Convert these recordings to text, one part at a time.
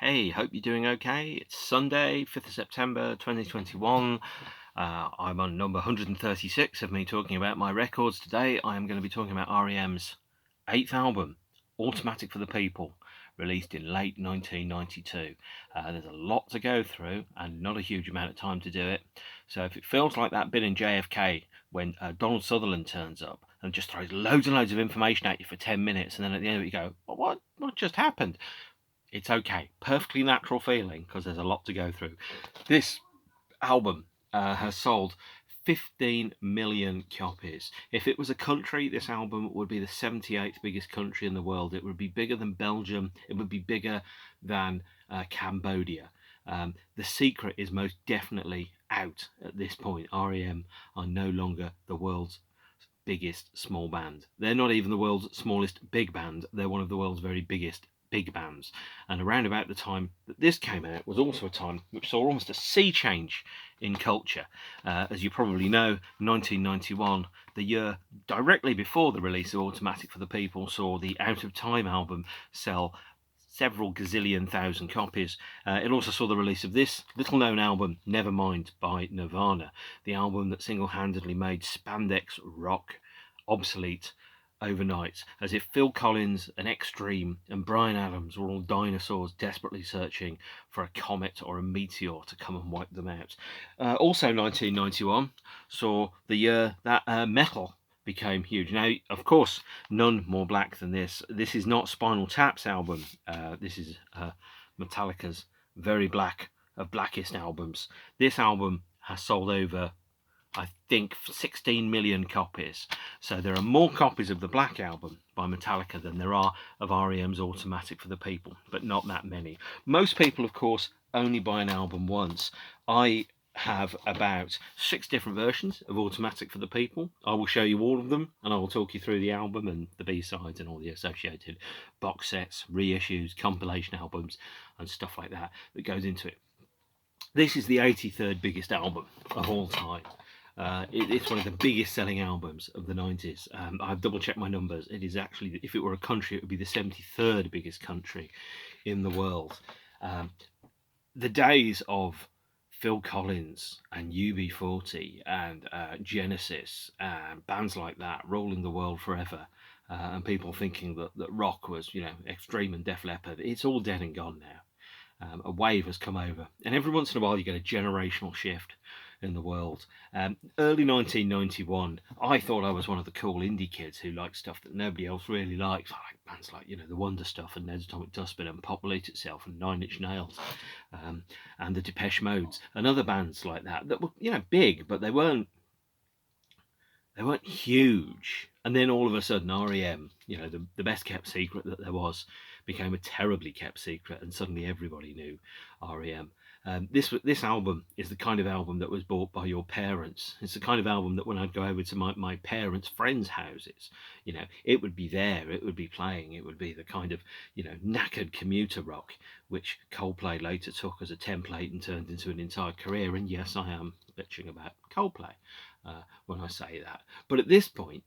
Hey, hope you're doing okay. It's Sunday, 5th of September 2021. I'm on number 136 of me talking about my records. Today I am going to be talking about R.E.M's 8th album, Automatic for the People, released in late 1992. There's a lot to go through and not a huge amount of time to do it. So if it feels like that bit in JFK when Donald Sutherland turns up and just throws loads and loads of information at you for 10 minutes, and then at the end of it you go, well, what just happened? It's okay. Perfectly natural feeling because there's a lot to go through. This album has sold 15 million copies. If it was a country, this album would be the 78th biggest country in the world. It would be bigger than Belgium. It would be bigger than Cambodia. The secret is most definitely out at this point. R.E.M. are no longer the world's biggest small band. They're not even the world's smallest big band. They're one of the world's very biggest big bands. And around about the time that this came out was also a time which saw almost a sea change in culture. As you probably know, 1991, the year directly before the release of Automatic for the People, saw the Out of Time album sell several gazillion thousand copies. It also saw the release of this little-known album, Nevermind, by Nirvana, the album that single-handedly made spandex rock obsolete overnight, as if Phil Collins and Extreme and Bryan Adams were all dinosaurs desperately searching for a comet or a meteor to come and wipe them out. Also 1991 saw the year that metal became huge. Now, of course, none more black than this. This is not Spinal Tap's album. This is Metallica's very black of blackest albums. This album has sold over, I think, 16 million copies. So there are more copies of the Black Album by Metallica than there are of R.E.M's Automatic for the People, but not that many. Most people, of course, only buy an album once. I have about 6 different versions of Automatic for the People. I will show you all of them, and I will talk you through the album and the B-sides and all the associated box sets, reissues, compilation albums, and stuff like that that goes into it. This is the 83rd biggest album of all time. It's one of the biggest selling albums of the 90s. I've double checked my numbers. It is actually, if it were a country, it would be the 73rd biggest country in the world. The days of Phil Collins and UB40 and Genesis and bands like that ruling the world forever, and people thinking that rock was, Extreme and Def Leppard, it's all dead and gone now. A wave has come over, and every once in a while you get a generational shift in the world. Early 1991, I thought I was one of the cool indie kids who liked stuff that nobody else really likes. I like bands like, the Wonder Stuff and Ned's Atomic Dustbin and Pop Will Eat Itself and Nine Inch Nails, and the Depeche Modes and other bands like that were, big, but they weren't huge. And then all of a sudden, R.E.M., the best kept secret that there was, became a terribly kept secret, and suddenly everybody knew R.E.M. This album is the kind of album that was bought by your parents. It's the kind of album that when I'd go over to my parents' friends' houses, it would be there, it would be playing, it would be the kind of, knackered commuter rock, which Coldplay later took as a template and turned into an entire career. And yes, I am bitching about Coldplay when I say that. But at this point,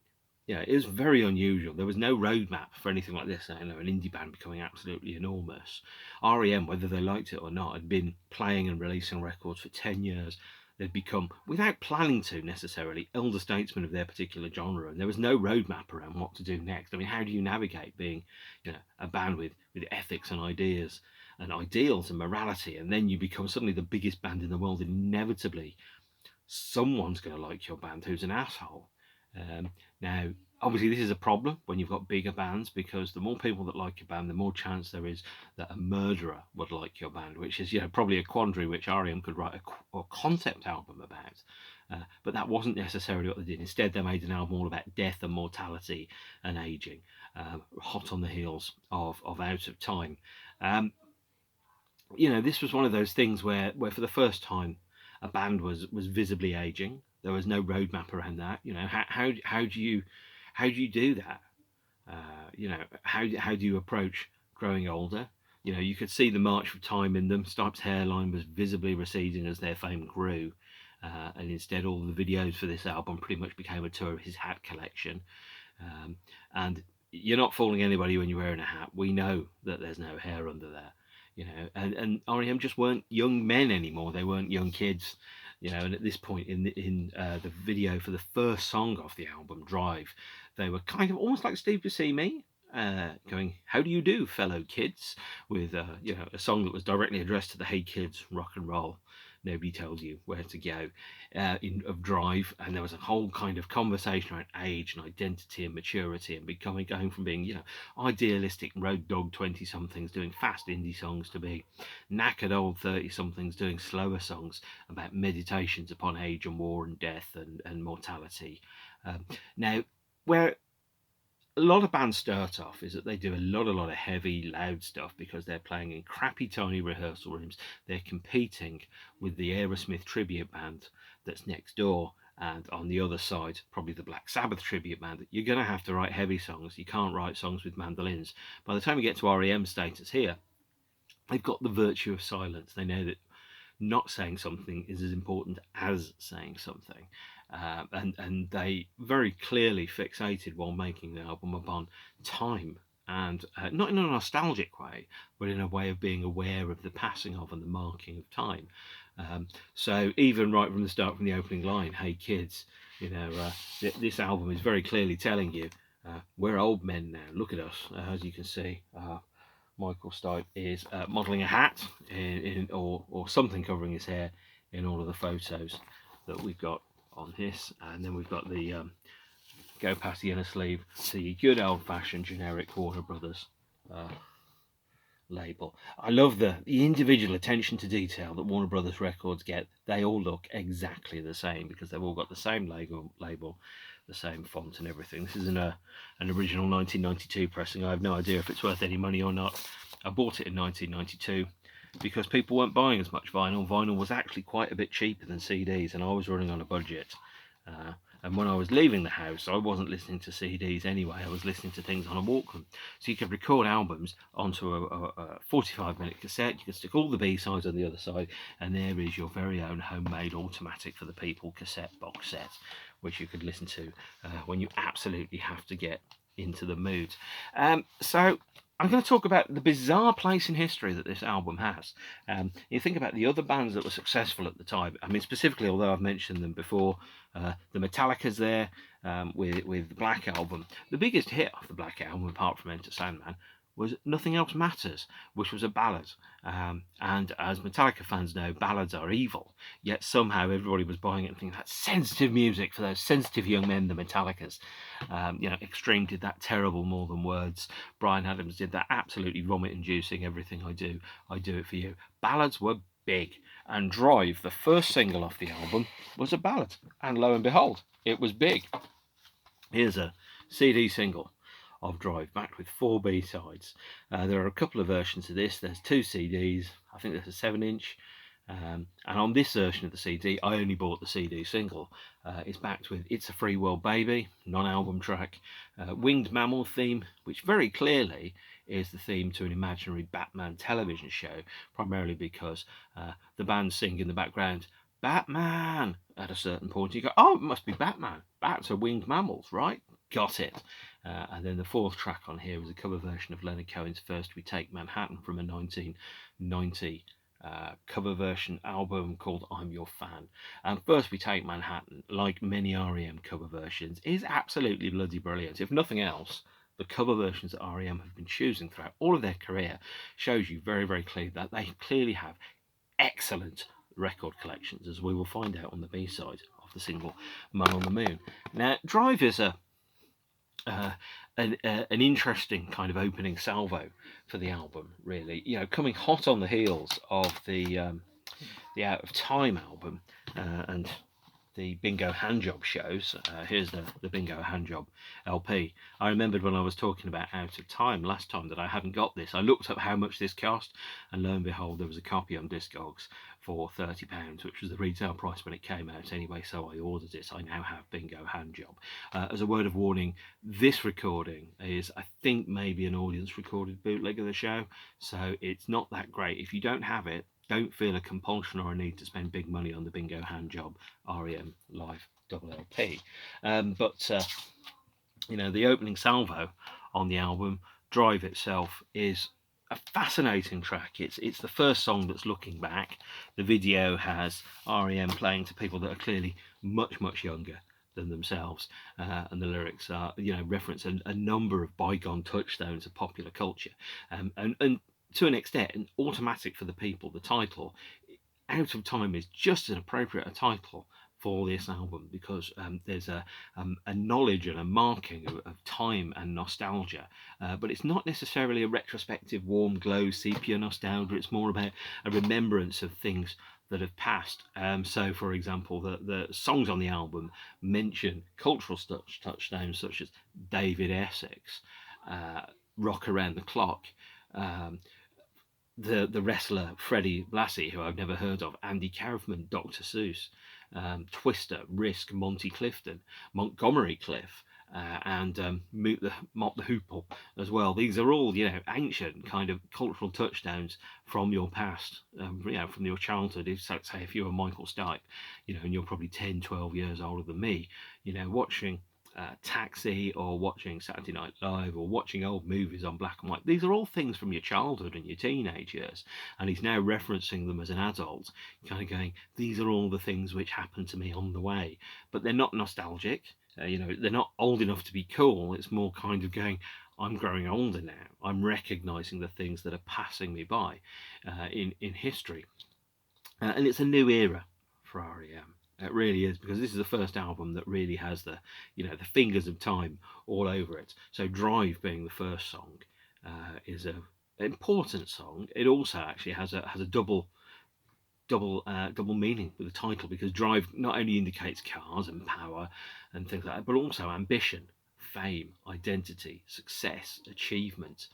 it was very unusual. There was no roadmap for anything like this. An indie band becoming absolutely enormous. R.E.M., whether they liked it or not, had been playing and releasing records for 10 years. They'd become, without planning to necessarily, elder statesmen of their particular genre, and there was no roadmap around what to do next. I mean, how do you navigate being, a band with ethics and ideas and ideals and morality, and then you become suddenly the biggest band in the world, and inevitably someone's going to like your band who's an asshole. Now, obviously, this is a problem when you've got bigger bands, because the more people that like your band, the more chance there is that a murderer would like your band, which is, probably a quandary which R.E.M. could write a concept album about. But that wasn't necessarily what they did. Instead, they made an album all about death and mortality and aging, hot on the heels of Out of Time. This was one of those things where for the first time, a band was visibly aging. There was no roadmap around that. How do you do that? How do you approach growing older? You could see the march of time in them. Stipe's hairline was visibly receding as their fame grew, and instead all the videos for this album pretty much became a tour of his hat collection. And you're not fooling anybody when you're wearing a hat. We know that there's no hair under there. you know, and R.E.M. just weren't young men anymore. They weren't young kids, you know. And at this point in the video for the first song off the album, Drive, they were kind of almost like Steve Buscemi, going, "How do you do, fellow kids?" with you know, a song that was directly addressed to the "Hey kids, rock and roll. Nobody tells you where to go," of Drive, and there was a whole kind of conversation around age and identity and maturity and becoming, going from being, you know, idealistic road dog 20-somethings doing fast indie songs to being knackered old 30-somethings doing slower songs about meditations upon age and war and death and mortality. Now, where a lot of bands start off is that they do a lot of heavy, loud stuff because they're playing in crappy, tiny rehearsal rooms. They're competing with the Aerosmith tribute band that's next door, and on the other side, probably the Black Sabbath tribute band. You're going to have to write heavy songs. You can't write songs with mandolins. By the time we get to R.E.M. status here, they've got the virtue of silence. They know that not saying something is as important as saying something. And they very clearly fixated while making the album upon time, and not in a nostalgic way, but in a way of being aware of the passing of and the marking of time. So even right from the start, from the opening line, "Hey kids," you know, this album is very clearly telling you, we're old men now. Look at us, as you can see. Michael Stipe is modelling a hat or something covering his hair in all of the photos that we've got on this. And then we've got the go past the inner sleeve, the good old-fashioned generic Warner Brothers label. I love the individual attention to detail that Warner Brothers records get. They all look exactly the same because they've all got the same label, the same font and everything. This is an original 1992 pressing. I have no idea if it's worth any money or not. I bought it in 1992 because people weren't buying as much vinyl. Vinyl was actually quite a bit cheaper than CDs, and I was running on a budget. And when I was leaving the house, I wasn't listening to CDs anyway. I was listening to things on a Walkman. So you could record albums onto a 45-minute cassette. You could stick all the B-sides on the other side, and there is your very own homemade automatic for the people cassette box set, which you could listen to when you absolutely have to get into the mood. So I'm going to talk about the bizarre place in history that this album has. You think about the other bands that were successful at the time. I mean, specifically, although I've mentioned them before, the Metallica's there with the Black Album. The biggest hit of the Black Album, apart from Enter Sandman, was Nothing Else Matters, which was a ballad. And as Metallica fans know, ballads are evil. Yet somehow everybody was buying it and thinking, that's sensitive music for those sensitive young men, the Metallicas. You know, Extreme did that terrible More Than Words. Bryan Adams did that absolutely vomit-inducing Everything I Do It For You. Ballads were big. And Drive, the first single off the album, was a ballad. And lo and behold, it was big. Here's a CD single of Drive, backed with 4 B-sides. There are a couple of versions of this. There's 2 CDs. I think there's a 7-inch. And on this version of the CD, I only bought the CD single. It's backed with It's a Free World Baby, non-album track, Winged Mammal theme, which very clearly is the theme to an imaginary Batman television show, primarily because the band sing in the background, "Batman," at a certain point. You go, oh, it must be Batman. Bats are winged mammals, right? Got it. And then the 4th track on here is a cover version of Leonard Cohen's First We Take Manhattan from a 1990 cover version album called I'm Your Fan. And First We Take Manhattan, like many R.E.M. cover versions, is absolutely bloody brilliant. If nothing else, the cover versions that R.E.M. have been choosing throughout all of their career shows you very, very clearly that they clearly have excellent record collections, as we will find out on the B-side of the single Man on the Moon. Now, Drive is an interesting kind of opening salvo for the album, really. You know, coming hot on the heels of the Out of Time album and the Bingo Handjob shows. Here's the Bingo Handjob LP. I remembered when I was talking about Out of Time last time that I hadn't got this. I looked up how much this cost, and lo and behold, there was a copy on Discogs for £30, which was the retail price when it came out anyway, so I ordered it. I now have Bingo Handjob. As a word of warning, this recording is, I think, maybe an audience recorded bootleg of the show, so it's not that great. If you don't have it, don't feel a compulsion or a need to spend big money on the Bingo Handjob R.E.M. live double LP. But you know, the opening salvo on the album, Drive itself, is a fascinating track. It's the first song that's looking back. The video has R.E.M. playing to people that are clearly much younger than themselves, and the lyrics are, reference a number of bygone touchstones of popular culture, and to an extent, automatic for the people. The title, Out of Time, is just as appropriate a title for this album, because there's a knowledge and a marking of time and nostalgia, but it's not necessarily a retrospective warm glow sepia nostalgia. It's more about a remembrance of things that have passed. So, for example, the songs on the album mention cultural touchstones such as David Essex, Rock Around the Clock, the wrestler Freddie Blassie, who I've never heard of, Andy Kaufman, Dr. Seuss, Twister, Risk, Monty Clifton, Montgomery Clift, and Mott the Hoople as well. These are all, ancient kind of cultural touchdowns from your past, from your childhood. If you were Michael Stipe, and you're probably 10, 12 years older than me, watching Taxi, or watching Saturday Night Live, or watching old movies on black and white. These are all things from your childhood and your teenage years, and he's now referencing them as an adult, kind of going, these are all the things which happened to me on the way. But they're not nostalgic, they're not old enough to be cool. It's more kind of going, I'm growing older now, I'm recognizing the things that are passing me by in history, and it's a new era for R.E.M. It really is, because this is the first album that really has the fingers of time all over it. So Drive, being the first song, is an important song. It also actually has a double meaning with the title, because Drive not only indicates cars and power and things like that, but also ambition, fame, identity, success, achievement.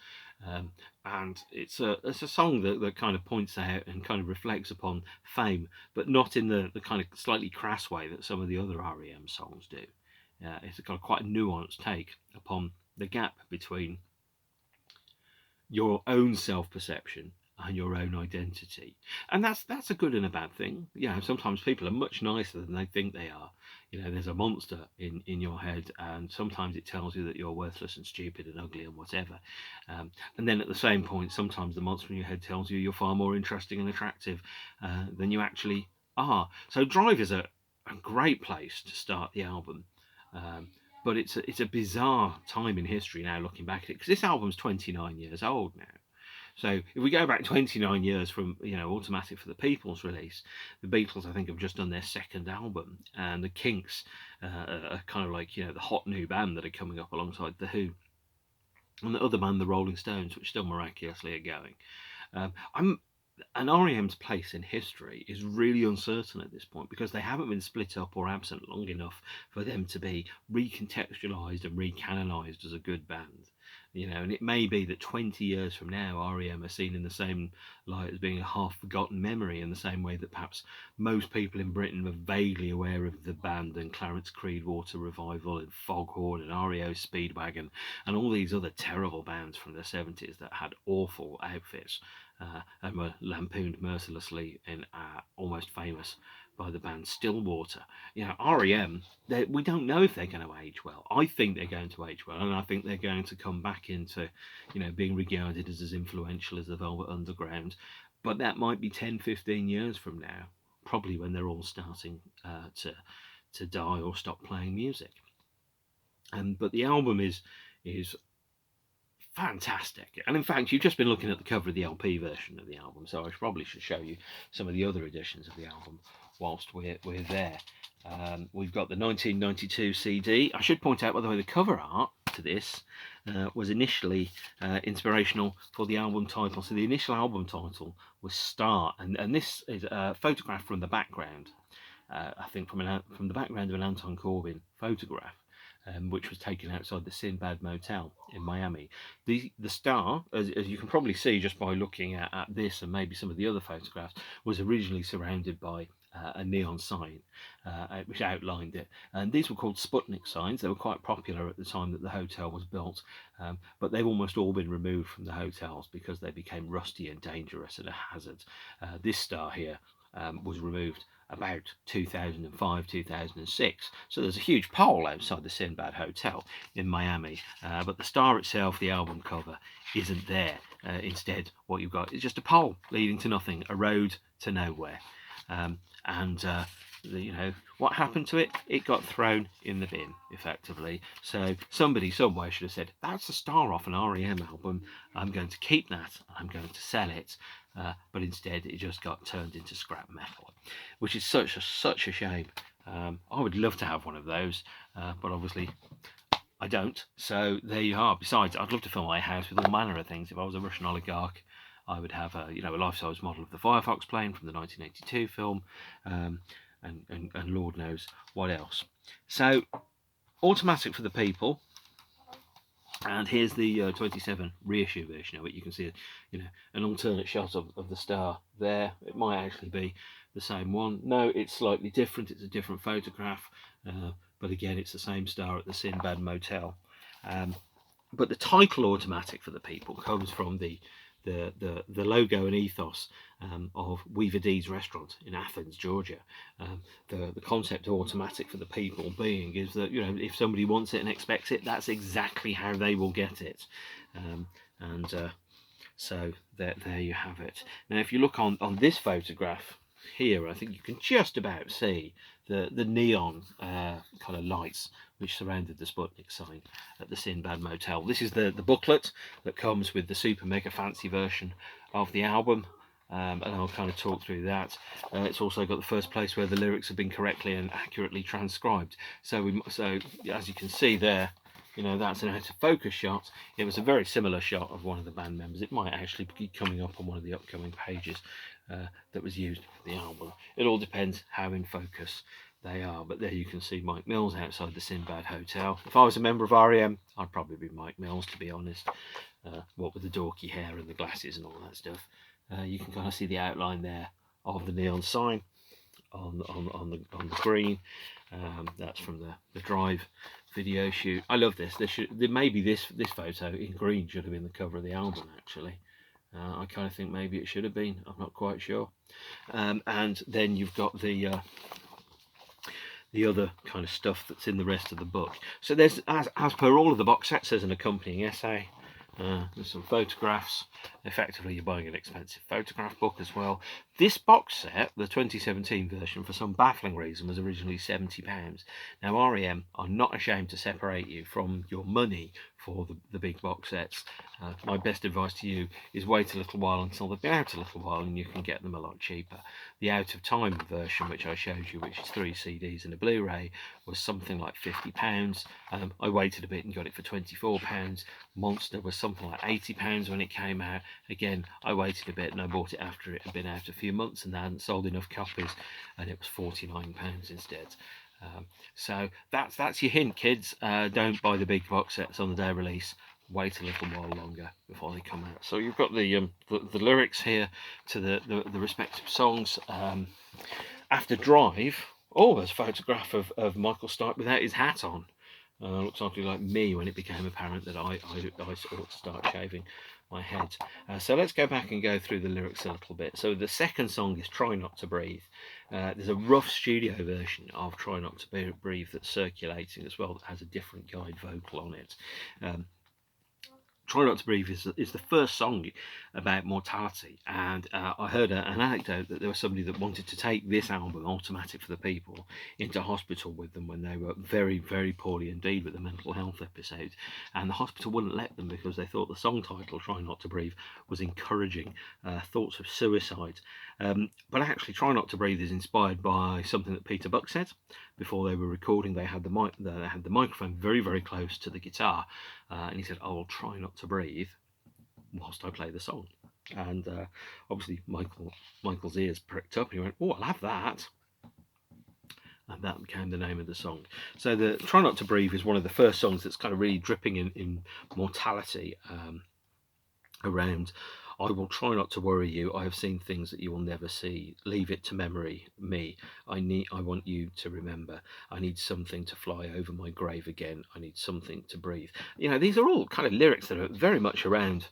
And it's a song that kind of points out and kind of reflects upon fame, but not in the kind of slightly crass way that some of the other R.E.M. songs do. It's kind of quite a nuanced take upon the gap between your own self-perception and your own identity, and that's a good and a bad thing. Sometimes people are much nicer than they think they are. There's a monster in your head, and sometimes it tells you that you're worthless and stupid and ugly and whatever, and then at the same point, sometimes the monster in your head tells you you're far more interesting and attractive than you actually are. So Drive is a great place to start the album, but it's a bizarre time in history now, looking back at it, because this album's 29 years old now. So if we go back 29 years from, Automatic for the People's release, the Beatles, I think, have just done their second album, and the Kinks are kind of like, the hot new band that are coming up alongside The Who, and the other band, the Rolling Stones, which still miraculously are going. And R.E.M's place in history is really uncertain at this point, because they haven't been split up or absent long enough for them to be recontextualised and recanonised as a good band. And it may be that 20 years from now, R.E.M. are seen in the same light as being a half-forgotten memory, in the same way that perhaps most people in Britain were vaguely aware of the band and Clarence Creedwater Revival and Foghorn and REO Speedwagon and all these other terrible bands from the 70s that had awful outfits and were lampooned mercilessly in Almost Famous by the band Stillwater. R.E.M., we don't know if they're going to age well. I think they're going to age well, and I think they're going to come back into, being regarded as influential as the Velvet Underground. But that might be 10, 15 years from now, probably when they're all starting to die or stop playing music. But the album is fantastic, and in fact, you've just been looking at the cover of the LP version of the album, so I probably should show you some of the other editions of the album whilst we're there. We've got the 1992 CD. I should point out, by the way, the cover art to this was initially inspirational for the album title. So the initial album title was Star, and this is a photograph from the background, I think from the background of an Anton Corbijn photograph, which was taken outside the Sinbad Motel in Miami. The star, as you can probably see just by looking at this and maybe some of the other photographs, was originally surrounded by a neon sign which outlined it. And these were called Sputnik signs. They were quite popular at the time that the hotel was built, but they've almost all been removed from the hotels because they became rusty and dangerous and a hazard. This star here was removed about 2005, 2006. So there's a huge pole outside the Sinbad Hotel in Miami, but the star itself, the album cover, isn't there. Instead, what you've got is just a pole leading to nothing, a road to nowhere. What happened to it? It got thrown in the bin, effectively. So somebody somewhere should have said, that's a star off an R.E.M. album, I'm going to keep that, I'm going to sell it. But instead it just got turned into scrap metal, which is such a shame. I would love to have one of those, but obviously I don't. So there you are. Besides, I'd love to fill my house with all manner of things. If I was a Russian oligarch, I would have a life-size model of the Firefox plane from the 1982 film, and Lord knows what else. So automatic for the people. And here's the 27 reissue version of it. You can see an alternate shot of the star there. It might actually be the same one. No, it's slightly different. It's a different photograph, but again, it's the same star at the Sinbad Motel. But the title automatic for the people comes from the logo and ethos of Weaver Deeds restaurant in Athens, Georgia. The concept of automatic for the people being is that if somebody wants it and expects it, that's exactly how they will get it. So there you have it. Now, if you look on this photograph here, I think you can just about see the neon kind of lights which surrounded the Sputnik sign at the Sinbad Motel. This is the booklet that comes with the super mega fancy version of the album, and I'll kind of talk through that. It's also got the first place where the lyrics have been correctly and accurately transcribed. So as you can see there, that's an out of focus shot. It was a very similar shot of one of the band members. It might actually be coming up on one of the upcoming pages that was used for the album. It all depends how in focus they are. But there you can see Mike Mills outside the Sinbad Hotel. If I was a member of R.E.M, I'd probably be Mike Mills, to be honest. What with the dorky hair and the glasses and all that stuff. You can kind of see the outline there of the neon sign on the green. That's from the Drive video shoot. I love this. Maybe this photo in green should have been the cover of the album, actually. I kind of think maybe it should have been. I'm not quite sure. And then you've got the other kind of stuff that's in the rest of the book. So there's, as per all of the box sets, there's an accompanying essay. There's some photographs. Effectively, you're buying an expensive photograph book as well. This box set, the 2017 version, for some baffling reason, was originally £70. Now, R.E.M are not ashamed to separate you from your money for the big box sets. My best advice to you is wait a little while until they've been out a little while and you can get them a lot cheaper. The out of time version, which I showed you, which is 3 CDs and a Blu-ray, was something like £50. I waited a bit and got it for £24. Monster was something like £80 when it came out. Again, I waited a bit and I bought it after it had been out a few months and they hadn't sold enough copies, and it was £49 instead. So that's your hint, kids. Don't buy the big box sets on the day of release. Wait a little while longer before they come out. So you've got the lyrics here to the respective songs. After Drive, there's a photograph of Michael Stipe without his hat on. Looks something like me when it became apparent that I ought to start shaving my head. So let's go back and go through the lyrics a little bit. So the second song is Try Not to Breathe. There's a rough studio version of Try Not to Breathe that's circulating as well, that has a different guide vocal on it. Try Not to Breathe is the first song about mortality, and I heard an anecdote that there was somebody that wanted to take this album, Automatic for the People, into hospital with them when they were very, very poorly indeed with a mental health episode, and the hospital wouldn't let them because they thought the song title, Try Not to Breathe, was encouraging thoughts of suicide. But actually, Try Not to Breathe is inspired by something that Peter Buck said before they were recording. They had the microphone very, very close to the guitar, and he said, "I'll try not to breathe whilst I play the song." And obviously, Michael's ears pricked up, and he went, "Oh, I'll have that." And that became the name of the song. So the Try Not to Breathe is one of the first songs that's kind of really dripping in mortality around. I will try not to worry you. I have seen things that you will never see. Leave it to memory, me. I want you to remember. I need something to fly over my grave again. I need something to breathe. These are all kind of lyrics that are very much around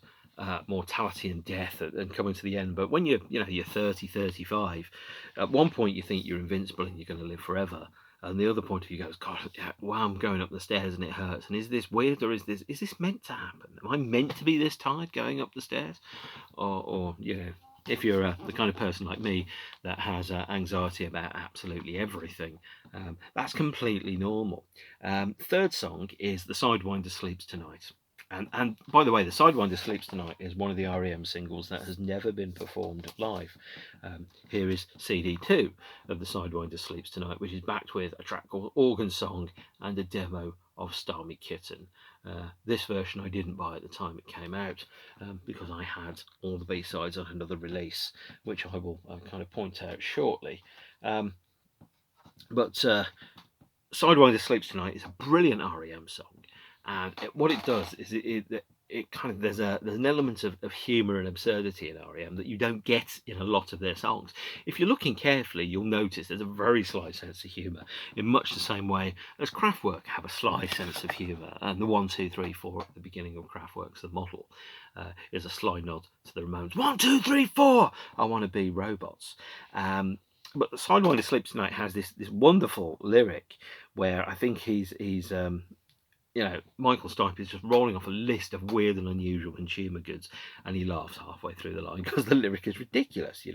mortality and death and coming to the end. But when you're 30, 35, at one point you think you're invincible and you're going to live forever. And the other point of view goes, God, wow, I'm going up the stairs and it hurts. And is this weird, or is this meant to happen? Am I meant to be this tired going up the stairs? Or if you're the kind of person like me that has anxiety about absolutely everything, that's completely normal. Third song is The Sidewinder Sleeps Tonite. And by the way, The Sidewinder Sleeps Tonite is one of the R.E.M singles that has never been performed live. Here is CD 2 of The Sidewinder Sleeps Tonite, which is backed with a track called Organ Song and a demo of Starmy Kitten. This version I didn't buy at the time it came out because I had all the B-sides on another release, which I will kind of point out shortly. But Sidewinder Sleeps Tonite is a brilliant R.E.M song. And what it does is it kind of there's an element of humour and absurdity in R.E.M that you don't get in a lot of their songs. If you're looking carefully, you'll notice there's a very slight sense of humour, in much the same way as Kraftwerk have a sly sense of humour. And the 1, 2, 3, 4 at the beginning of Kraftwerk's The Model is a sly nod to the Ramones. 1, 2, 3, 4. I want to be robots. But Sidewinder Sleeps Tonite has this wonderful lyric where I think he's Michael Stipe is just rolling off a list of weird and unusual consumer goods, and he laughs halfway through the line because the lyric is ridiculous.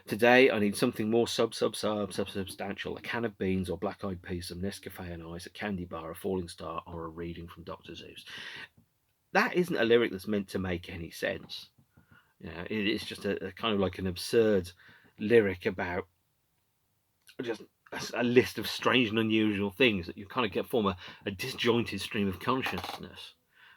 Today I need something more substantial: a can of beans or black-eyed peas, some Nescafe and ice, a candy bar, a falling star, or a reading from Dr. Zeus. That isn't a lyric that's meant to make any sense. It's just a kind of like an absurd lyric about just a list of strange and unusual things that you kind of form a disjointed stream of consciousness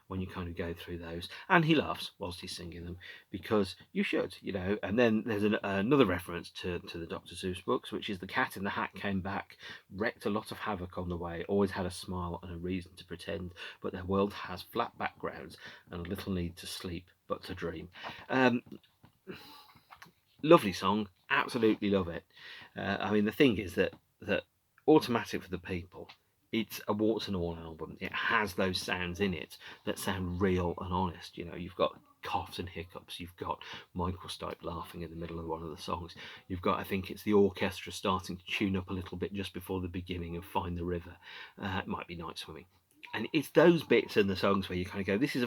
when you kind of go through those. And he laughs whilst he's singing them, because you should, And then there's another reference to the Dr. Seuss books, which is the cat in the hat came back, wrecked a lot of havoc on the way, always had a smile and a reason to pretend, but their world has flat backgrounds and a little need to sleep but to dream. Lovely song, absolutely love it. The thing is that Automatic for the People, it's a warts and all album. It has those sounds in it that sound real and honest. You've got coughs and hiccups. You've got Michael Stipe laughing in the middle of one of the songs. You've got, I think it's the orchestra starting to tune up a little bit just before the beginning of Find the River. It might be Nightswimming. And it's those bits in the songs where you kind of go, this is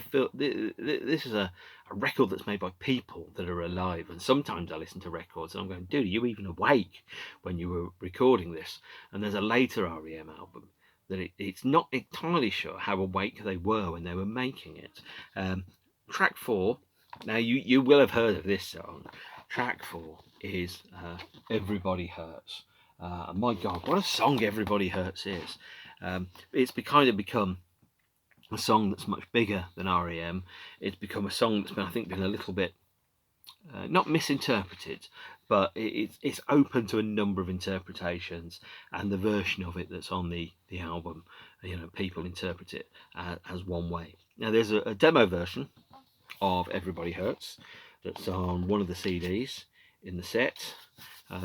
a record that's made by people that are alive. And sometimes I listen to records and I'm going, dude, are you even awake when you were recording this? And there's a later R.E.M album that it's not entirely sure how awake they were when they were making it. Track 4, now you will have heard of this song. Track 4 is Everybody Hurts. My God, what a song Everybody Hurts is. It's kind of become a song that's much bigger than R.E.M. It's become a song that's been a little bit not misinterpreted, but it's open to a number of interpretations, and the version of it that's on the album, people interpret it as one way. Now there's a demo version of Everybody Hurts that's on one of the CDs in the set.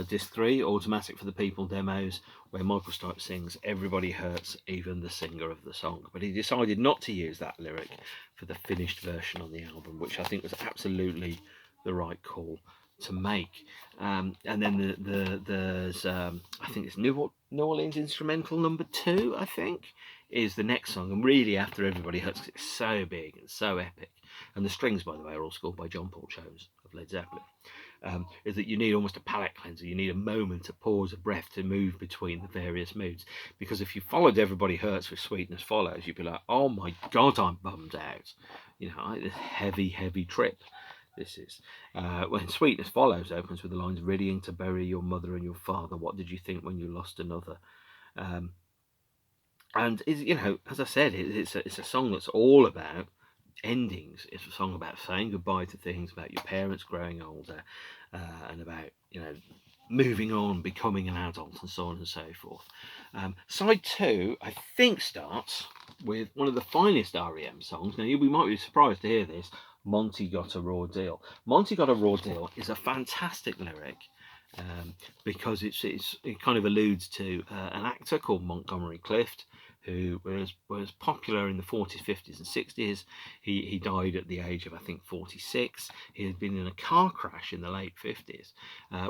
Disc 3, Automatic for the People demos, where Michael Stipe sings Everybody Hurts, even the singer of the song. But he decided not to use that lyric for the finished version on the album, which I think was absolutely the right call to make. And then there's I think it's New Orleans Instrumental number 2, I think, is the next song. And really, after Everybody Hurts, it's so big and so epic. And the strings, by the way, are all scored by John Paul Jones of Led Zeppelin. Is that you need almost a palate cleanser. You need a moment, a pause, a breath to move between the various moods. Because if you followed Everybody Hurts with Sweetness Follows, you'd be like, oh my God, I'm bummed out. This heavy trip. This is when Sweetness Follows opens with the lines, readying to bury your mother and your father. What did you think when you lost another? And as I said, it's a song that's all about endings. It's a song about saying goodbye to things, about your parents growing older, and about moving on, becoming an adult, and so on and so forth. Side 2, I think, starts with one of the finest R.E.M songs. Now, we might be surprised to hear this. Monty Got a Raw Deal. Monty Got a Raw Deal is a fantastic lyric, because it kind of alludes to an actor called Montgomery Clift, who was popular in the 40s, 50s, and 60s. He died at the age of, I think, 46. He had been in a car crash in the late 50s,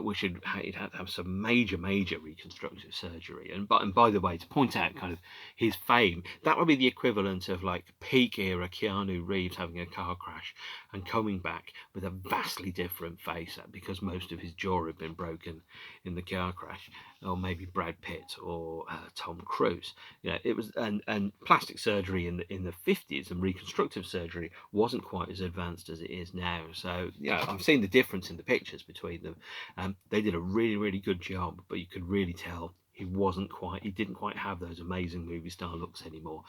which he'd had to have some major reconstructive surgery. And by the way, to point out kind of his fame, that would be the equivalent of like peak era Keanu Reeves having a car crash and coming back with a vastly different face, because most of his jaw had been broken in the car crash. Or maybe Brad Pitt or Tom Cruise. It was, and plastic surgery in the 50s and reconstructive surgery wasn't quite as advanced as it is now. So I've seen the difference in the pictures between them. They did a really good job, but you could really tell he didn't quite have those amazing movie star looks anymore.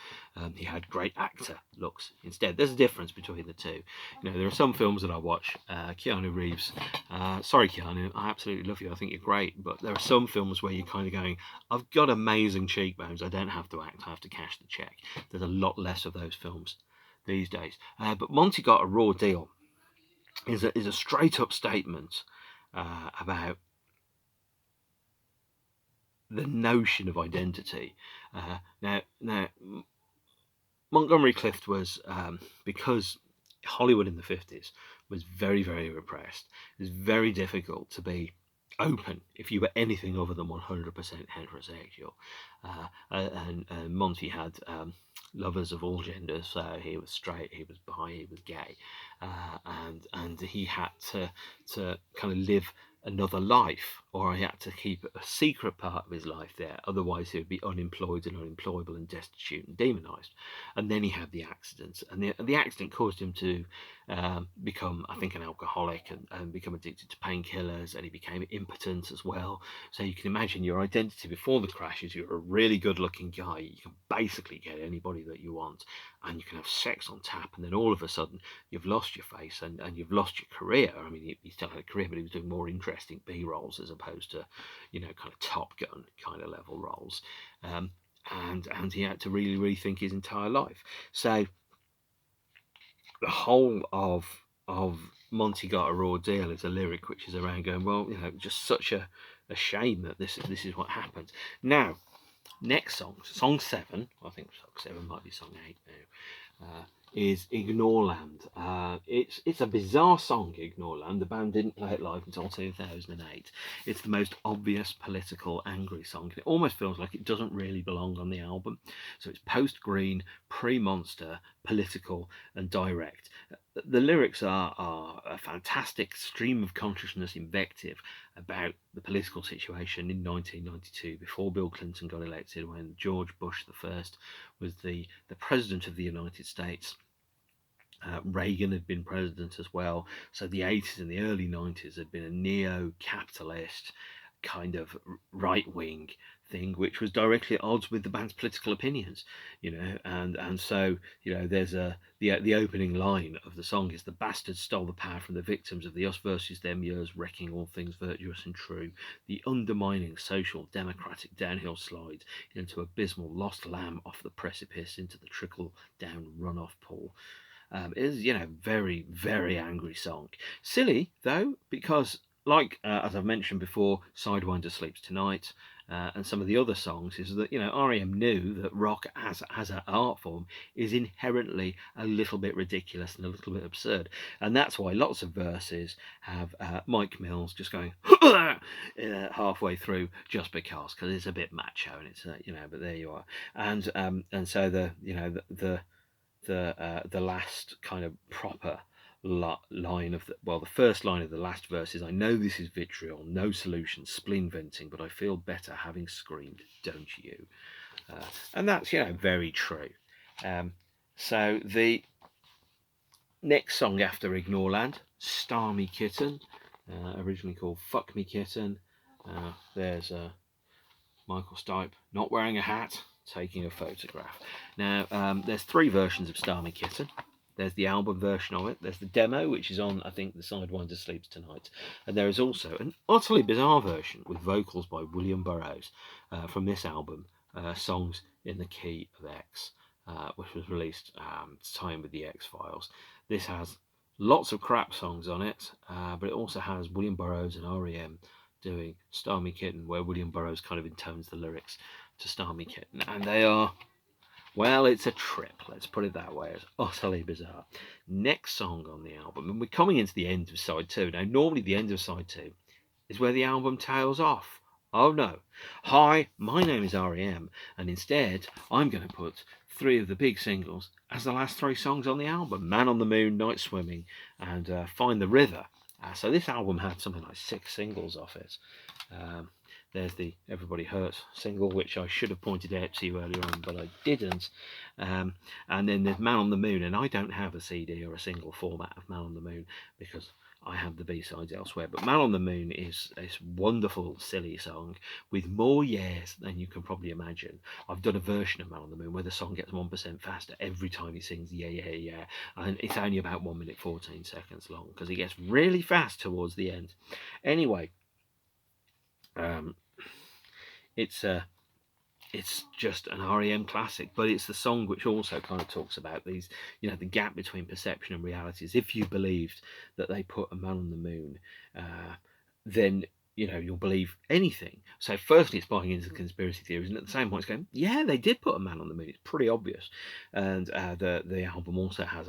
He had great actor looks instead. There's a difference between the two. There are some films that I watch, Keanu Reeves, sorry Keanu, I absolutely love you, I think you're great, but there are some films where you're kind of going, I've got amazing cheekbones, I don't have to act, I have to cash the check. There's a lot less of those films these days. But Monty Got a Raw Deal is a straight up statement about the notion of identity. Now, Montgomery Clift was, because Hollywood in the 50s was very repressed, it was very difficult to be open if you were anything other than 100% heterosexual. And Monty had lovers of all genders, so he was straight, he was bi, he was gay, and he had to kind of live another life, or he had to keep a secret part of his life there, otherwise he would be unemployed and unemployable and destitute and demonized. And then he had the accident, and the accident caused him to become, I think, an alcoholic and become addicted to painkillers, and he became impotent as well. So you can imagine your identity before the crash is you're a really good looking guy, you can basically get anybody that you want, and you can have sex on tap, and then all of a sudden you've lost your face and you've lost your career. I mean, he still had a career, but he was doing more interesting B roles as opposed to, kind of Top Gun kind of level roles. And he had to really rethink his entire life. So the whole of Monty Got a Raw Deal is a lyric which is around going, well, just such a shame that this is what happened. Now, next song 7, I think song 7 might be song 8 now, is Ignoreland. It's a bizarre song, Ignoreland. The band didn't play it live until 2008. It's the most obvious political, angry song. It almost feels like it doesn't really belong on the album. So it's post-Green, pre-Monster, political and direct. The lyrics are a fantastic stream of consciousness invective about the political situation in 1992, before Bill Clinton got elected, when George Bush I was the president of the United States. Reagan had been president as well. So the 80s and the early 90s had been a neo-capitalist kind of right-wing thing, which was directly at odds with the band's political opinions, and so there's the opening line of the song is, the bastards stole the power from the victims of the us versus them years, wrecking all things virtuous and true, the undermining social democratic downhill slide into abysmal lost lamb off the precipice into the trickle down runoff pool. It is, very angry song. Silly though, because like as I've mentioned before, Sidewinder Sleeps Tonite, and some of the other songs, is that R.E.M. knew that rock as an art form is inherently a little bit ridiculous and a little bit absurd, and that's why lots of verses have Mike Mills just going halfway through just because it's a bit macho, and it's but there you are, and so the last kind of proper line of the first line of the last verse is, I know this is vitriol, no solution, spleen venting, but I feel better having screamed, don't you? And that's very true. So the next song after Ignoreland, Star Me Kitten, originally called Fuck Me Kitten. There's Michael Stipe not wearing a hat, taking a photograph. Now, there's 3 versions of Star Me Kitten. There's the album version of it. There's the demo, which is on, I think, the Sidewinder Sleeps Tonite. And there is also an utterly bizarre version with vocals by William Burroughs from this album, Songs in the Key of X, which was released time with the X-Files. This has lots of crap songs on it, but it also has William Burroughs and R.E.M. doing Star Me Kitten, where William Burroughs kind of intones the lyrics to Star Me Kitten. And they are Well, it's a trip, let's put it that way. It's utterly bizarre. Next song on the album, and we're coming into the end of side 2. Now, normally the end of side 2 is where the album tails off. Oh no. Hi, my name is R.E.M, and instead I'm going to put 3 of the big singles as the last 3 songs on the album: Man on the Moon, Nightswimming, and Find the River. So this album had something like 6 singles off it. There's the Everybody Hurts single, which I should have pointed out to you earlier on, but I didn't. And then there's Man on the Moon, and I don't have a CD or a single format of Man on the Moon because I have the B-sides elsewhere. But Man on the Moon is this wonderful, silly song with more yeahs than you can probably imagine. I've done a version of Man on the Moon where the song gets 1% faster every time he sings yeah, yeah, yeah. And it's only about 1 minute 14 seconds long because it gets really fast towards the end. Anyway, it's just an R.E.M. classic, but it's the song which also kind of talks about these, the gap between perception and realities. If you believed that they put a man on the moon, then you'll believe anything. So firstly, it's buying into the conspiracy theories, and at the same point, it's going, yeah, they did put a man on the moon. It's pretty obvious. And the album also has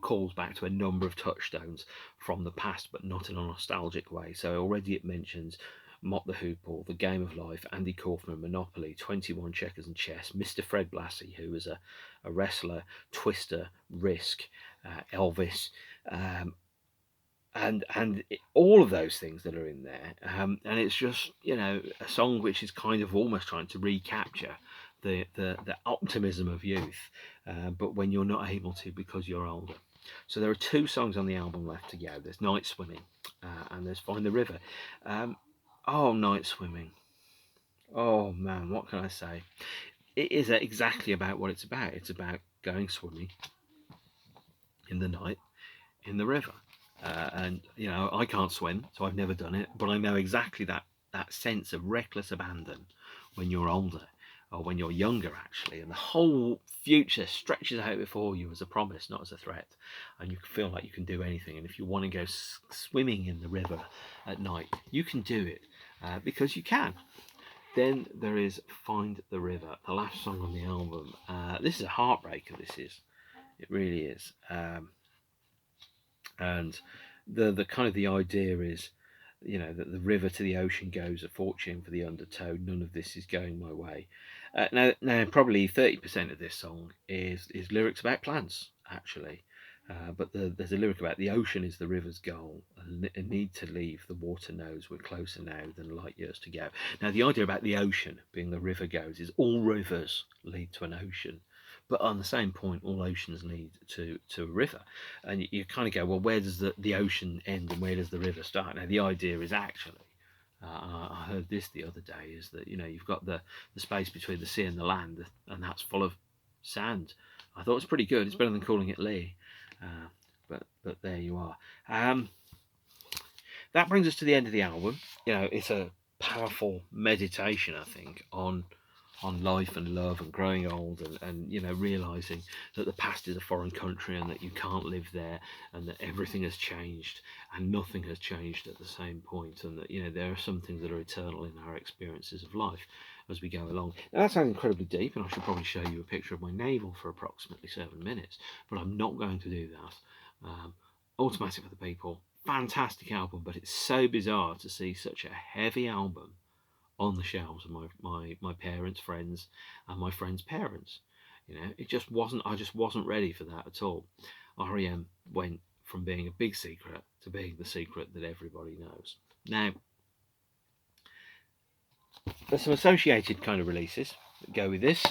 calls back to a number of touchstones from the past, but not in a nostalgic way. So already it mentions Mott the Hoople, The Game of Life, Andy Kaufman, Monopoly, 21 Checkers and Chess, Mr. Fred Blassie, who was a wrestler, Twister, Risk, Elvis, and all of those things that are in there. And it's just, a song which is kind of almost trying to recapture the optimism of youth, but when you're not able to because you're older. So there are 2 songs on the album left to go. There's Nightswimming and there's Find the River. Oh, Nightswimming. Oh man, what can I say? It is exactly about what it's about. It's about going swimming in the night in the river. And I can't swim, so I've never done it, but I know exactly that sense of reckless abandon when you're older, or when you're younger actually, and the whole future stretches out before you as a promise, not as a threat, and you feel like you can do anything. And if you want to go swimming in the river at night, you can do it, because you can. Then there is Find the River, the last song on the album. This is a heartbreaker, it really is. And the kind of the idea is, that the river to the ocean goes, a fortune for the undertow, none of this is going my way. Now probably 30% of this song is lyrics about plants, actually. But there's a lyric about the ocean is the river's goal, a need to leave, the water knows we're closer now than light years to go. Now the idea about the ocean being the river goes is all rivers lead to an ocean, but on the same point, all oceans lead to a river. And you kind of go, well, where does the ocean end and where does the river start? Now the idea is actually, I heard this the other day, is that you've got the space between the sea and the land, and that's full of sand. I thought it was pretty good. It's better than calling it Lee. But there you are. That brings us to the end of the album. It's a powerful meditation, I think, on life and love and growing old, and realizing that the past is a foreign country and that you can't live there, and that everything has changed and nothing has changed at the same point, and that there are some things that are eternal in our experiences of life as we go along. Now, that sounds incredibly deep, and I should probably show you a picture of my navel for approximately 7 minutes, but I'm not going to do that. Automatic for the People, fantastic album, but it's so bizarre to see such a heavy album on the shelves of my parents' friends and my friends' parents. It just wasn't. I just wasn't ready for that at all. R.E.M. went from being a big secret to being the secret that everybody knows. Now, there's some associated kind of releases that go with this.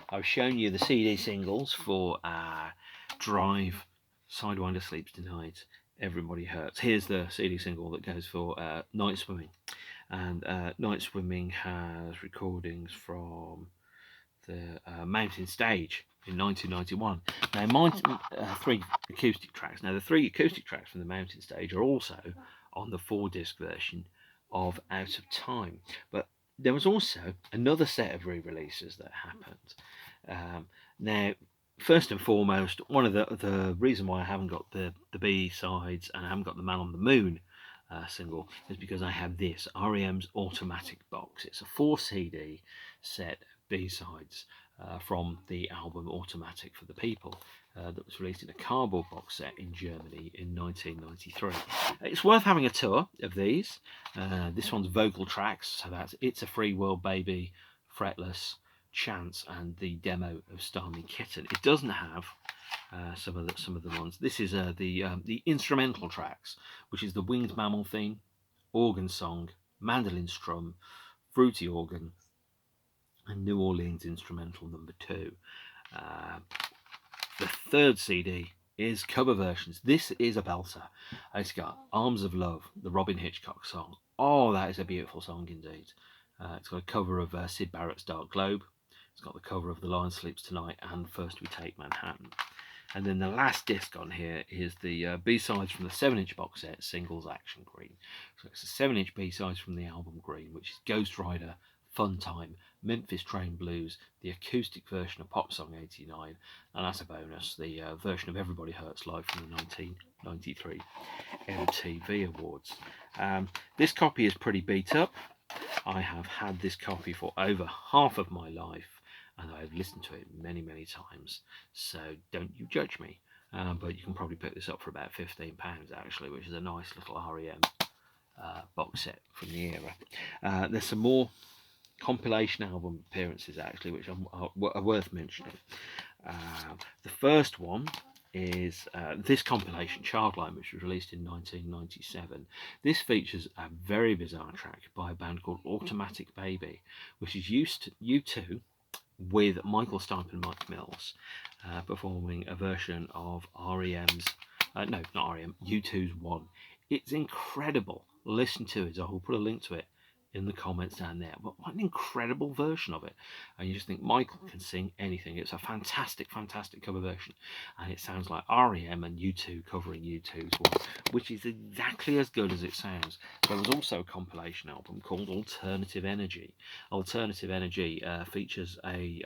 I've shown you the CD singles for Drive, Sidewinder Sleeps Tonite, Everybody Hurts. Here's the CD single that goes for Nightswimming. And Nightswimming has recordings from the Mountain Stage in 1991. Now, 3 acoustic tracks. Now, the 3 acoustic tracks from the Mountain Stage are also on the 4-disc version of Out of Time. But there was also another set of re-releases that happened. Now, first and foremost, one of the reason why I haven't got the B-sides and I haven't got the Man on the Moon single is because I have this R.E.M's Automatic Box. It's a 4 CD set of B-sides from the album Automatic for the People, that was released in a cardboard box set in Germany in 1993. It's worth having a tour of these. This one's vocal tracks, so that's It's a Free World Baby, Fretless, Chance, and the demo of Stormy Kitten. It doesn't have some of the ones. This is the instrumental tracks, which is the Winged Mammal theme, organ song, mandolin strum, fruity organ, and New Orleans instrumental number 2. The third CD is cover versions. This is a belter. It's got Arms of Love, the Robin Hitchcock song. Oh, that is a beautiful song indeed. It's got a cover of Syd Barrett's Dark Globe. It's got the cover of The Lion Sleeps Tonight and First We Take Manhattan. And then the last disc on here is the B-sides from the 7-inch box set, Singles Action Green. So it's the 7-inch B-sides from the album Green, which is Ghost Rider, Fun Time, Memphis Train Blues, the acoustic version of Pop Song 89, and as a bonus, the version of Everybody Hurts Live from the 1993 MTV Awards. This copy is pretty beat up. I have had this copy for over half of my life, and I've listened to it many times, so don't you judge me. But you can probably pick this up for about £15 actually, which is a nice little R.E.M. Box set from the era. There's some more compilation album appearances actually, which are worth mentioning. The first one is this compilation, Childline, which was released in 1997. This features a very bizarre track by a band called Automatic Baby, which is U2 with Michael Stipe and Mike Mills performing a version of R.E.M's, no, not R.E.M, U2's One. It's incredible. Listen to it. I will put a link to it in the comments down there. But what an incredible version of it. And you just think Michael can sing anything. It's a fantastic cover version. And it sounds like R.E.M. and U2 covering U2's One, which is exactly as good as it sounds. There was also a compilation album called Alternative Energy. Alternative Energy features a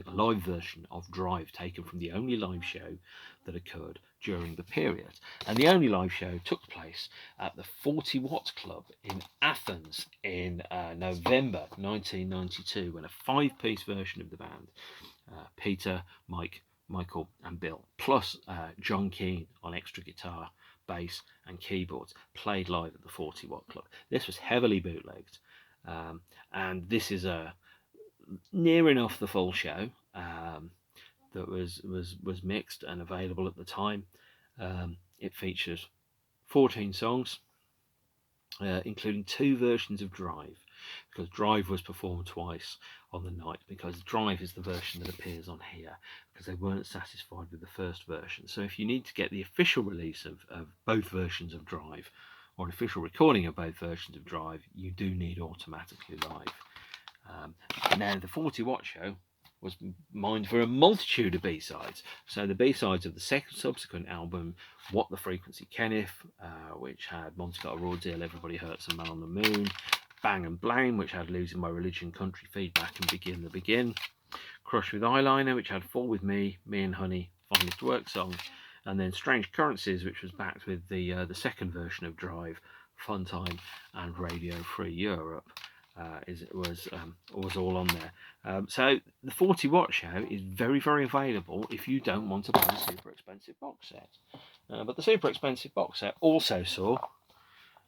live version of Drive, taken from the only live show that occurred during the period. And the only live show took place at the 40 Watt Club in Athens in November 1992, when a 5-piece version of the band, Peter, Mike, Michael and Bill, plus John Keane on extra guitar, bass and keyboards, played live at the 40 Watt Club. This was heavily bootlegged, and this is near enough the full show that was mixed and available at the time. It features 14 songs, including 2 versions of Drive, because Drive was performed twice on the night, because Drive is the version that appears on here, because they weren't satisfied with the first version. So if you need to get the official release of both versions of Drive, or an official recording of both versions of Drive, you do need Automatically Live. Now the 40 Watt show was mined for a multitude of B-sides. So the B-sides of the subsequent album, What the Frequency Kenneth, which had Monty Got a Raw Deal, Everybody Hurts, and Man on the Moon, Bang and Blame, which had Losing My Religion, Country Feedback, and Begin the Begin, Crush with Eyeliner, which had Fall With Me and Honey, Finest Work Song, and then Strange Currencies, which was backed with the second version of Drive, Fun Time, and Radio Free Europe. Was all on there. So the 40 Watt show is very available if you don't want to buy the super expensive box set. But the super expensive box set also saw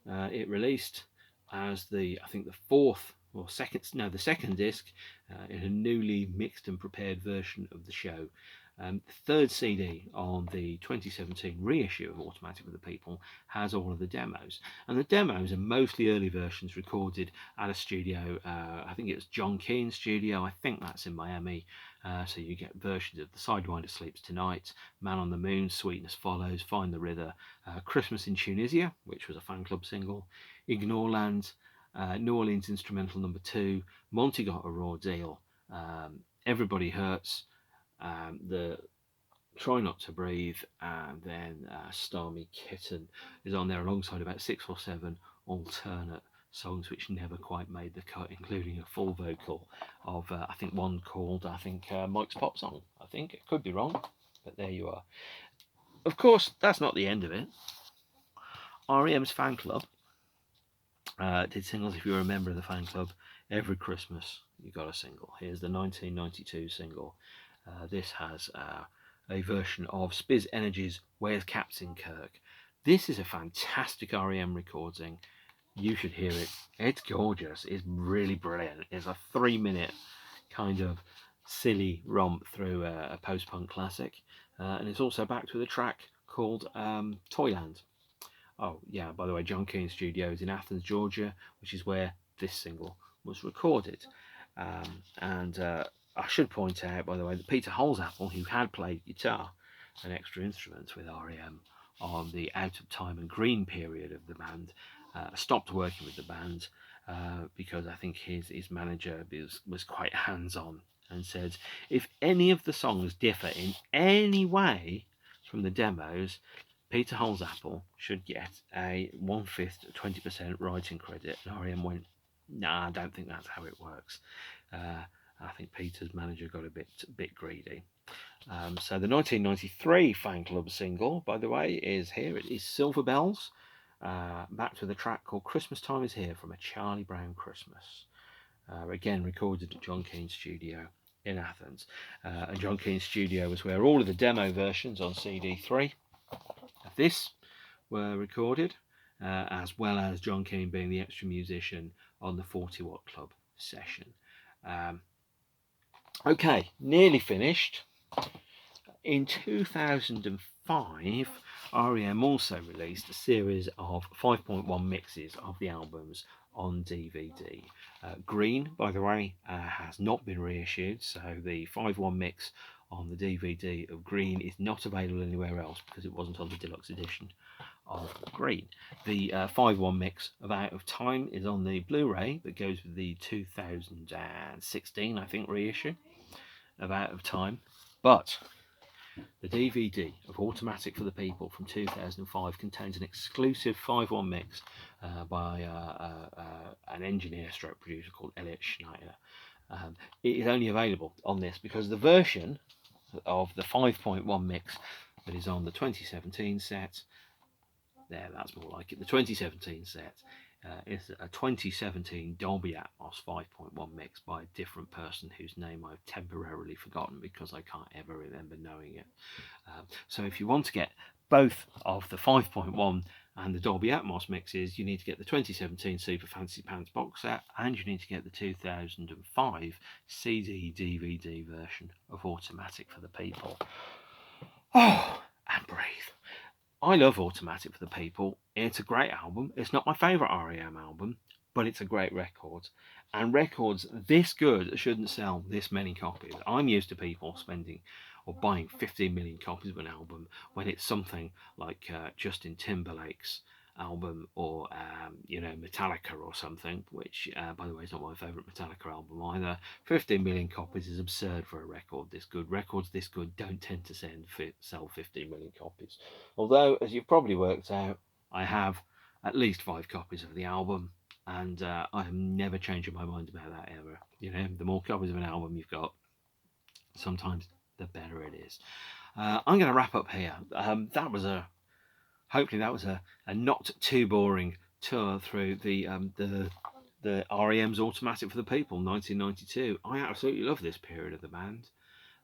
it released as the second disc in a newly mixed and prepared version of the show. The third CD on the 2017 reissue of Automatic with the People has all of the demos, and the demos are mostly early versions recorded at a studio. I think it's John Keane's studio. I think that's in Miami. So you get versions of the Sidewinder Sleeps Tonight, Man on the Moon, Sweetness Follows, Find the River, Christmas in Tunisia, which was a fan club single, Ignoreland, New Orleans Instrumental number 2, Monty Got a Raw Deal, Everybody Hurts, the Try Not to Breathe, and then Stormy Kitten is on there alongside about 6 or 7 alternate songs which never quite made the cut, including a full vocal of I think one called Mike's Pop Song. I think it could be wrong, but there you are. Of course, that's not the end of it. R.E.M's fan club did singles, if you're a member of the fan club, every Christmas. you got a single. Here's the 1992 single. This has a version of Spiz Energy's Where's Captain Kirk. This is a fantastic R.E.M. recording. You should hear it. It's gorgeous. It's really brilliant. It's a 3-minute kind of silly romp through a post-punk classic. And it's also backed with a track called Toyland. Oh, yeah, by the way, John Keane Studios in Athens, Georgia, which is where this single was recorded. And I should point out, by the way, that Peter Holsapple, who had played guitar and extra instruments with R.E.M. on the Out of Time and Green period of the band, stopped working with the band because I think his manager was quite hands-on and said, if any of the songs differ in any way from the demos, Peter Holsapple should get a 1/5 20% writing credit. And R.E.M. went, nah, I don't think that's how it works. I think Peter's manager got a bit greedy. So the 1993 fan club single, by the way, is here. It is Silver Bells, backed with a track called Christmas Time Is Here from a Charlie Brown Christmas. Again, recorded at John Keane's studio in Athens. And John Keane's studio was where all of the demo versions on CD3 of this were recorded, as well as John Keane being the extra musician on the 40 Watt Club session. Okay, nearly finished. In 2005, R.E.M. also released a series of 5.1 mixes of the albums on DVD. Green, by the way, has not been reissued, so the 5.1 mix on the DVD of Green is not available anywhere else because it wasn't on the deluxe edition of Green. The 5.1 mix of Out of Time is on the Blu-ray that goes with the 2016, I think, reissue of Out of Time. But the DVD of Automatic for the People from 2005 contains an exclusive 5.1 mix by an engineer/stroke producer called Elliot Schneider. It is only available on this because the version of the 5.1 mix that is on the 2017 set, there, that's more like it, the 2017 set is a 2017 Dolby Atmos 5.1 mix by a different person whose name I've temporarily forgotten because I can't ever remember knowing it. So if you want to get both of the 5.1 and the Dolby Atmos mixes, you need to get the 2017 Super Fancy Pants box set, and you need to get the 2005 CD DVD version of Automatic for the People. Oh, and breathe. I love Automatic for the People. It's a great album. It's not my favourite R.E.M. album, but it's a great record. And records this good shouldn't sell this many copies. I'm used to people spending or buying 15 million copies of an album when it's something like Justin Timberlake's album or Metallica or something, which by the way is not my favourite Metallica album either. 15 million copies is absurd for a record this good. Records this good don't tend to sell 15 million copies, although as you've probably worked out, I have at least 5 copies of the album, and I am never changing my mind about that ever. The more copies of an album you've got, sometimes the better it is. I'm going to wrap up here. Hopefully that was a not too boring tour through the R.E.M's Automatic for the People 1992. I absolutely love this period of the band.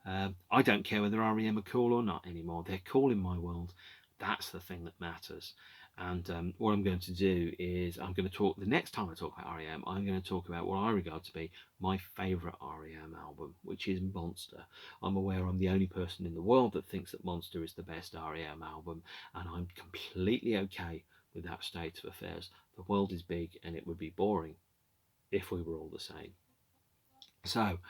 I don't care whether R.E.M. are cool or not anymore. They're cool in my world. That's the thing that matters. And what I'm going to do is I'm going to talk, the next time I talk about R.E.M, I'm going to talk about what I regard to be my favourite R.E.M album, which is Monster. I'm aware I'm the only person in the world that thinks that Monster is the best R.E.M album, and I'm completely okay with that state of affairs. The world is big and it would be boring if we were all the same. So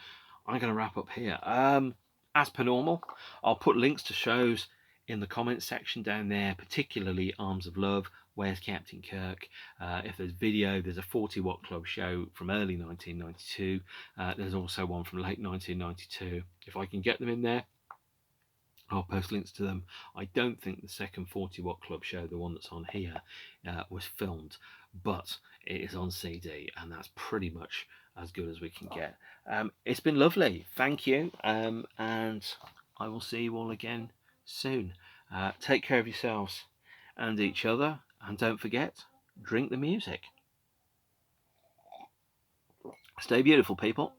I'm going to wrap up here. As per normal, I'll put links to shows in the comments section down there, particularly Arms of Love, Where's Captain Kirk. If there's video, there's a 40 Watt Club show from early 1992. There's also one from late 1992. If I can get them in there, I'll post links to them. I don't think the second 40 Watt Club show, the one that's on here, was filmed, but it is on CD, and that's pretty much as good as we can get. It's been lovely. Thank you. And I will see you all again soon. Take care of yourselves and each other, and don't forget, drink the music. Stay beautiful, people.